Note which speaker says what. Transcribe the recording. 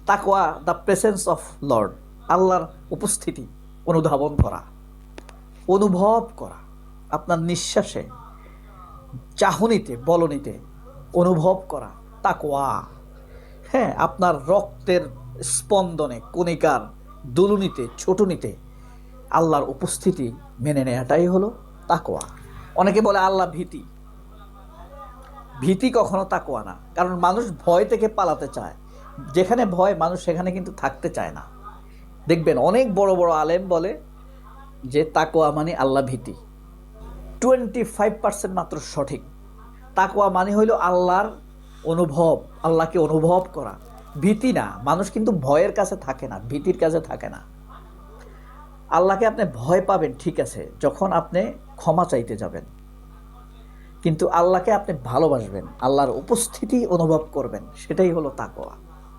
Speaker 1: তাকওয়া the presence of Lord, আল্লাহর উপস্থিতি অনুধাবন করা, অনুভব করা, আপনার নিঃশ্বাসে, চাহনিতে, বলনিতে অনুভব করা তাকওয়া। হ্যাঁ, আপনার রক্তের স্পন্দনে, কণিকার দুলুনিতে, ছোটুনিতে আল্লাহর উপস্থিতি মেনে নেওয়াটাই হলো তাকওয়া। অনেকে বলে আল্লাহ ভীতি, ভীতি কখনো তাকওয়া না, কারণ মানুষ ভয় থেকে পালাতে চায়। যেখানে ভয়, মানুষ সেখানে কিন্তু থাকতে চায় না। দেখবেন অনেক বড় বড় আলেম বলে যে তাকওয়া মানে আল্লাহ ভীতি। 25% মাত্র সঠিক। তাকওয়া মানে হইল আল্লাহর অনুভব, আল্লাহকে অনুভব করা, ভীতি না। মানুষ কিন্তু ভয়ের কাছে থাকে না, ভীতির কাছে থাকে না। আল্লাহকে আপনি ভয় পাবেন ঠিক আছে যখন আপনি ক্ষমা চাইতে যাবেন, কিন্তু আল্লাহকে আপনি ভালোবাসবেন, আল্লাহর উপস্থিতি অনুভব করবেন, সেটাই হলো তাকওয়া।